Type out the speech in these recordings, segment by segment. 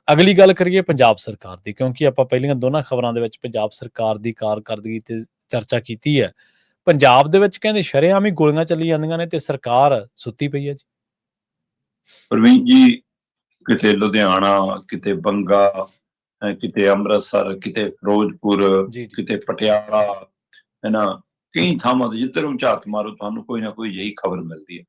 ਅਗਲੀ ਗੱਲ ਕਰੀਏ ਪੰਜਾਬ ਸਰਕਾਰ ਦੀ, ਕਿਉਂਕਿ ਆਪਾਂ ਪਹਿਲੀਆਂ ਦੋਨਾਂ ਖਬਰਾਂ ਦੇ ਵਿੱਚ ਪੰਜਾਬ ਸਰਕਾਰ ਦੀ ਕਾਰਕਰਦਗੀ ਤੇ ਚਰਚਾ ਕੀਤੀ ਹੈ। ਪੰਜਾਬ ਦੇ ਵਿੱਚ ਕਹਿੰਦੇ ਸ਼ਰੇਆਮ ਹੀ ਗੋਲੀਆਂ ਚੱਲੀ ਜਾਂਦੀਆਂ ਨੇ ਤੇ ਸਰਕਾਰ ਸੁੱਤੀ ਪਈ ਹੈ ਜੀ। ਪ੍ਰਵੀਨ ਜੀ, ਕਿਤੇ ਲੁਧਿਆਣਾ, ਕਿਤੇ ਬੰਗਾ, ਕਿਤੇ ਅੰਮ੍ਰਿਤਸਰ, ਕਿਤੇ ਫਿਰੋਜ਼ਪੁਰ, ਜੀ ਜੀ ਕਿਤੇ ਪਟਿਆਲਾ, ਹੈ ਨਾ, ਕਈ ਥਾਵਾਂ ਤੇ ਜਿੱਧਰ ਨੂੰ ਝਾਤ ਮਾਰੋ ਤੁਹਾਨੂੰ ਕੋਈ ਨਾ ਕੋਈ ਜਿਹੀ ਖਬਰ ਮਿਲਦੀ ਹੈ।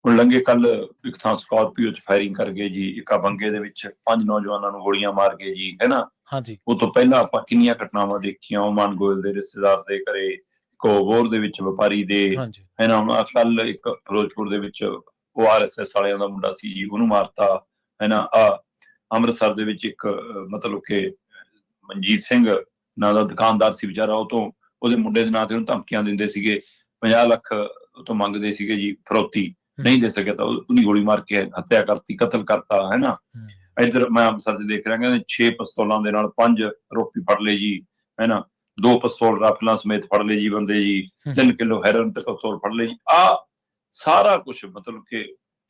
ਹੁਣ ਲੰਘੇ ਕੱਲ ਇੱਕ ਥਾਂ ਸਕਾਰਪੀਓ 'ਚ ਫਾਇਰਿੰਗ ਕਰ ਗਏ ਜੀ, ਇੱਕ ਬੰਗੇ ਦੇ ਵਿੱਚ 5 ਨੌਜਵਾਨਾਂ ਨੂੰ ਗੋਲੀਆਂ ਮਾਰ ਗਏ ਜੀ, ਹੈ ਨਾ। ਹਾਂਜੀ ਉਹ ਤੋਂ ਪਹਿਲਾਂ ਆਪਾਂ ਕਿੰਨੀਆਂ ਘਟਨਾਵਾਂ ਦੇਖੀਆਂ, ਓਮਾਨ ਗੋਇਲ ਦੇ ਰਿਸ਼ਤੇਦਾਰ ਦੇ ਘਰੇ, ਕੋਬੋਰ ਦੇ ਵਿੱਚ ਵਪਾਰੀ ਦੇ, ਹਾਂਜੀ ਹੈ ਨਾ। ਹੁਣ ਕੱਲ ਇੱਕ ਫਿਰੋਜ਼ਪੁਰ ਦੇ ਵਿੱਚ ਉਹ RSS ਵਾਲਿਆਂ ਦਾ ਮੁੰਡਾ ਸੀ ਜੀ, ਉਹਨੂੰ ਮਾਰਤਾ, ਹੈ ਨਾ। ਅੰਮ੍ਰਿਤਸਰ ਦੇ ਵਿੱਚ ਇੱਕ ਮਤਲਬ ਕਿ ਮਨਜੀਤ ਸਿੰਘ ਨਾਂ ਦਾ ਦੁਕਾਨਦਾਰ ਸੀ ਵਿਚਾਰਾ, ਉਹ ਤੋਂ ਉਹਦੇ ਮੁੰਡੇ ਦੇ ਨਾਂ ਤੇ ਉਹਨੂੰ ਧਮਕੀਆਂ ਦਿੰਦੇ ਸੀਗੇ, 50 ਲੱਖ ਉਹ ਤੋਂ ਮੰਗਦੇ ਸੀਗੇ ਜੀ ਫਰੋਤੀ, ਨਹੀਂ ਦੇ ਸਕਿਆ ਤਾਂ ਉਹਦੀ ਗੋਲੀ ਮਾਰ ਕੇ ਹੱਤਿਆ ਕਰਤੀ, ਕਤਲ ਕਰਤਾ, ਹੈ ਨਾ। ਇੱਧਰ ਮੈਂ ਅੰਮ੍ਰਿਤਸਰ 'ਚ ਦੇਖ ਰਿਹਾ, ਕਹਿੰਦੇ 6 ਪਿਸਤੌਲਾਂ ਦੇ ਨਾਲ 5 ਆਰੋਪੀ ਫੜ ਲਏ ਜੀ, ਹੈ ਨਾ। 2 ਪਿਸਤੌਲ ਰਾਫਲਾਂ ਸਮੇਤ ਫੜ ਲਏ ਜੀ ਬੰਦੇ ਜੀ, 3 ਕਿਲੋ ਹੈਰੋਇਨ ਤੇ ਪਿਸਤੌਲ ਫੜ ਲਏ ਜੀ। ਸਾਰਾ ਕੁਛ ਮਤਲਬ ਕਿ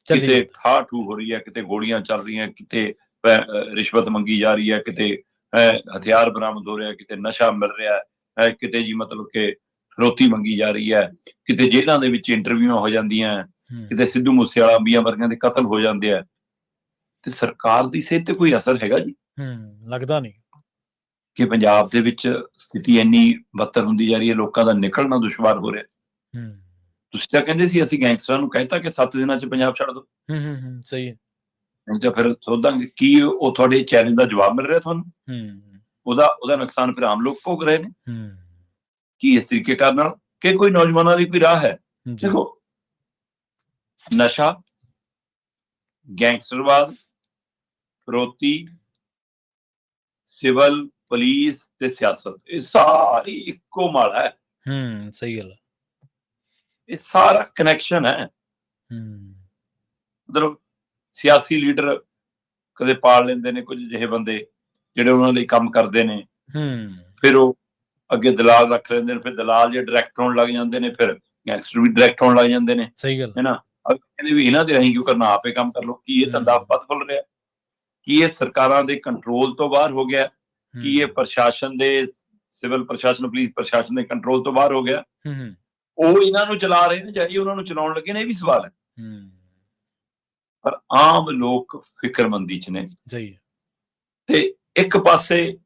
ਕਿਤੇ ਠਾ ਠੂ ਹੋ ਰਹੀ ਹੈ, ਕਿਤੇ ਗੋਲੀਆਂ ਚੱਲ ਰਹੀਆਂ, ਕਿਤੇ ਰਿਸ਼ਵਤ ਮੰਗੀ ਜਾ ਰਹੀ ਹੈ, ਕਿਤੇ ਹਥਿਆਰ ਬਰਾਮਦ ਹੋ ਰਿਹਾ, ਕਿਤੇ ਨਸ਼ਾ ਮਿਲ ਰਿਹਾ ਹੈ, ਕਿਤੇ ਜੀ ਮਤਲਬ ਕਿ ਫਰੋਤੀ ਮੰਗੀ ਜਾ ਰਹੀ ਹੈ, ਕਿਤੇ ਜੇਲ੍ਹਾਂ ਦੇ ਵਿੱਚ ਇੰਟਰਵਿਊਆਂ ਹੋ ਜਾਂਦੀਆਂ, ਕਿਤੇ ਸਿੱਧੂ ਮੂਸੇਵਾਲਾ, ਅੰਬੀਆਂ ਵਰਗਿਆਂ ਦੇ ਕਤਲ ਹੋ ਜਾਂਦੇ ਆ। ਤੇ ਸਰਕਾਰ ਦੀ ਸਿਹਤ ਤੇ ਕੋਈ ਅਸਰ ਹੈਗਾ ਜੀ? ਲੱਗਦਾ ਨਹੀਂ ਕਿ ਪੰਜਾਬ ਦੇ ਵਿੱਚ ਸਥਿਤੀ ਇੰਨੀ ਬੱਤਰ ਹੁੰਦੀ ਜਾ ਰਹੀ ਹੈ, ਲੋਕਾਂ ਦਾ ਨਿਕਲਣਾ ਦੁਸ਼ਵਾਰ ਹੋ ਰਿਹਾ। ਤੁਸੀਂ ਤਾਂ ਕਹਿੰਦੇ ਸੀ ਅਸੀਂ ਗੈਂਗਸਟਰਾਂ ਨੂੰ ਕਹਿਤਾ ਕਿ 7 ਦਿਨਾਂ 'ਚ ਪੰਜਾਬ ਛੱਡ ਦਿਓ। ਸਹੀ ਹੈ। ਤਾਂ ਫਿਰ ਸੋਧਾਂਗੇ ਕੀ ਉਹ ਤੁਹਾਡੇ ਚੈਲੰਜ ਦਾ ਜਵਾਬ ਮਿਲ ਰਿਹਾ ਤੁਹਾਨੂੰ? ਉਹਦਾ ਨੁਕਸਾਨ ਫਿਰ ਆਮ ਲੋਕ ਭੋਗ ਰਹੇ ਨੇ। ਕੀ ਇਸ ਤਰੀਕੇ ਕਰਨ ਨਾਲ ਕਿ ਕੋਈ ਨੌਜਵਾਨਾਂ ਦੀ ਕੋਈ ਰਾਹ ਹੈ? ਦੇਖੋ, ਨਸ਼ਾ, ਗੈਂਗਸਟਰਵਾਦ, ਫਰੋਤੀ, ਸਿਵਲ, ਪੁਲਿਸ ਤੇ ਸਿਆਸਤ, ਇਹ ਸਾਰੀ ਇੱਕੋ ਮਾਲਾ ਹੈ। ਸਹੀ ਗੱਲ ਹੈ। ਇਹ ਸਾਰਾ ਕਨੈਕਸ਼ਨ ਹੈ। ਮਤਲਬ ਸਿਆਸੀ ਲੀਡਰ ਕਦੇ ਪਾਲ ਲੈਂਦੇ ਨੇ ਕੁਝ ਜਿਹੇ ਬੰਦੇ ਜਿਹੜੇ ਉਹਨਾਂ ਲਈ ਕੰਮ ਕਰਦੇ ਨੇ, ਫਿਰ ਉਹ ਅੱਗੇ ਦਲਾਲ ਰੱਖ ਲੈਂਦੇ ਨੇ, ਫਿਰ ਦਲਾਲ ਜੇ ਡਾਇਰੈਕਟ ਹੋਣ ਲੱਗ ਜਾਂਦੇ ਨੇ, ਫਿਰ ਗੈਂਗਸਟਰ ਵੀ ਡਾਇਰੈਕਟ ਹੋਣ ਲੱਗ ਜਾਂਦੇ ਨੇ, ਸਹੀ ਗੱਲ ਹੈ ਨਾ। ਕਹਿੰਦੇ ਵੀ ਇਹਨਾਂ ਦੇ ਅਸੀਂ ਕਿਉਂ ਕਰਨਾ, ਆਪੇ ਕੰਮ ਕਰ ਲਓ। ਕੀ ਇਹ ਧੰਦਾ ਵੱਧ ਫੁੱਲ ਰਿਹਾ? ਕੀ ਇਹ ਸਰਕਾਰਾਂ ਦੇ ਕੰਟਰੋਲ ਤੋਂ ਬਾਹਰ ਹੋ ਗਿਆ? ਕੀ ਇਹ ਪ੍ਰਸ਼ਾਸਨ ਦੇ, ਸਿਵਲ ਪ੍ਰਸ਼ਾਸਨ, ਪੁਲਿਸ ਪ੍ਰਸ਼ਾਸਨ ਦੇ ਕੰਟਰੋਲ ਤੋਂ ਬਾਹਰ ਹੋ ਗਿਆ? ਉਹ ਇਹਨਾਂ ਨੂੰ ਚਲਾ ਰਹੇ ਨੇ ਜਾਂ ਇਹ ਉਹਨਾਂ ਨੂੰ ਚਲਾਉਣ ਲੱਗੇ ਨੇ? ਇਹ ਵੀ ਸਵਾਲ ਹੈ। ਪਰ ਆਮ ਲੋਕ ਫਿਕਰਮੰਦੀ 'ਚ ਨੇ। ਤੇ ਇੱਕ ਪਾਸੇ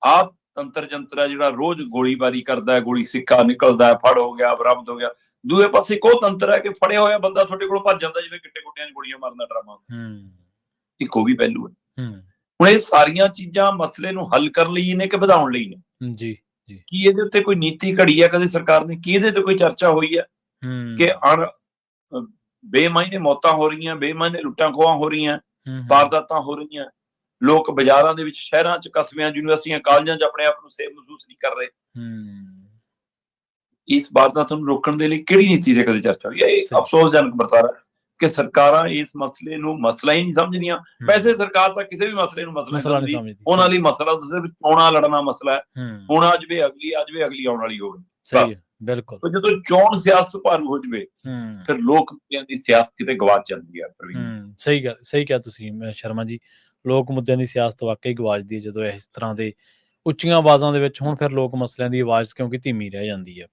ਆਹ ਤੰਤਰ ਜੰਤਰ ਹੈ ਜਿਹੜਾ ਰੋਜ਼ ਗੋਲੀਬਾਰੀ ਕਰਦਾ ਹੈ, ਗੋਲੀ ਸਿੱਕਾ ਨਿਕਲਦਾ ਹੈ, ਫੜ ਹੋ ਗਿਆ, ਬਰਾਮਦ ਹੋ ਗਿਆ। ਦੂਏ ਪਾਸੇ ਇੱਕ ਉਹ ਤੰਤਰ ਹੈ ਕਿ ਫੜਿਆ ਹੋਇਆ ਬੰਦਾ ਤੁਹਾਡੇ ਕੋਲ ਭੱਜ ਜਾਂਦਾ, ਜਿਵੇਂ ਗਿੱਟੇ ਗੁੱਟਿਆਂ 'ਚ ਗੋਲੀਆਂ ਮਾਰਨ ਦਾ ਡਰਾਮਾ। ਇੱਕ ਉਹ ਵੀ ਪਹਿਲੂ ਹੈ। ਹੁਣ ਇਹ ਸਾਰੀਆਂ ਚੀਜ਼ਾਂ ਮਸਲੇ ਨੂੰ ਹੱਲ ਕਰਨ ਲਈ ਨੇ ਕਿ ਵਧਾਉਣ ਲਈ ਨੇ? ਕੀ ਇਹਦੇ ਉੱਤੇ ਕੋਈ ਨੀਤੀ ਘੜੀ ਹੈ ਕਦੇ ਸਰਕਾਰ ਨੇ? ਕੀ ਇਹਦੇ ਤੇ ਕੋਈ ਚਰਚਾ ਹੋਈ ਹੈ ਕਿ ਬੇਮਾਇਨੇ ਮੌਤਾਂ ਹੋ ਰਹੀਆਂ, ਬੇਮਾਇਨੇ ਲੁੱਟਾਂ ਖੋਹਾਂ ਹੋ ਰਹੀਆਂ, ਵਾਰਦਾਤਾਂ ਹੋ ਰਹੀਆਂ, ਲੋਕ ਬਾਜ਼ਾਰਾਂ ਦੇ ਵਿੱਚ, ਸ਼ਹਿਰਾਂ 'ਚ, ਕਸਬਿਆਂ, ਯੂਨੀਵਰਸਿਟੀਆਂ, ਕਾਲਜਾਂ 'ਚ ਆਪਣੇ ਆਪ ਨੂੰ ਸੇਫ ਮਹਿਸੂਸ ਨਹੀਂ ਕਰ ਰਹੇ। ਇਸ ਵਾਰਦਾਤ ਨੂੰ ਰੋਕਣ ਦੇ ਲਈ ਕਿਹੜੀ ਨੀਤੀ ਤੇ ਕਦੇ ਚਰਚਾ ਹੋਈ ਹੈ? ਇਹ ਅਫਸੋਸਜਨਕ ਵਰਤਾਰਾ ਕਿ ਸਰਕਾਰਾਂ ਇਸ ਮਸਲੇ ਨੂੰ ਮਸਲਾ ਹੀ ਨਹੀਂ ਸਮਝਦੀਆਂ। ਵੈਸੇ ਸਰਕਾਰ ਤਾਂ ਕਿਸੇ ਵੀ ਮਸਲੇ ਨੂੰ ਮਸਲਾ ਨਹੀਂ ਸਮਝਦੀ। ਉਹਨਾਂ ਲਈ ਮਸਲਾ ਸਿਰਫ ਚੋਣਾਂ ਲੜਨਾ ਮਸਲਾ ਹੈ। ਹੁਣ ਆ ਜਾਵੇ, ਅਗਲੀ ਆ ਜਾਵੇ, ਅਗਲੀ ਆਉਣ ਵਾਲੀ ਹੋਵੇ। ਬਿਲਕੁਲ। ਜਦੋਂ ਚੋਣ ਸਿਆਸਤ ਭਾਰੂ ਹੋ ਜਾਵੇ, ਫਿਰ ਲੋਕ ਮੁੱਦਿਆਂ ਦੀ ਸਿਆਸਤ ਕਿਤੇ ਗਵਾਚ ਜਾਂਦੀ ਹੈ। ਸਹੀ ਕਿਹਾ ਤੁਸੀਂ ਸ਼ਰਮਾ ਜੀ। ਲੋਕ ਮੁੱਦਿਆਂ ਦੀ ਸਿਆਸਤ ਵਾਕਈ ਗਵਾਚਦੀ ਹੈ ਜਦੋਂ ਇਸ ਤਰ੍ਹਾਂ ਦੇ ਉੱਚੀਆਂ ਆਵਾਜ਼ਾਂ ਦੇ ਵਿੱਚ ਹੁਣ ਫਿਰ ਲੋਕ ਮਸਲਿਆਂ ਦੀ ਆਵਾਜ਼ ਕਿਉਂਕਿ ਧੀਮੀ ਰਹਿ ਜਾਂਦੀ ਹੈ।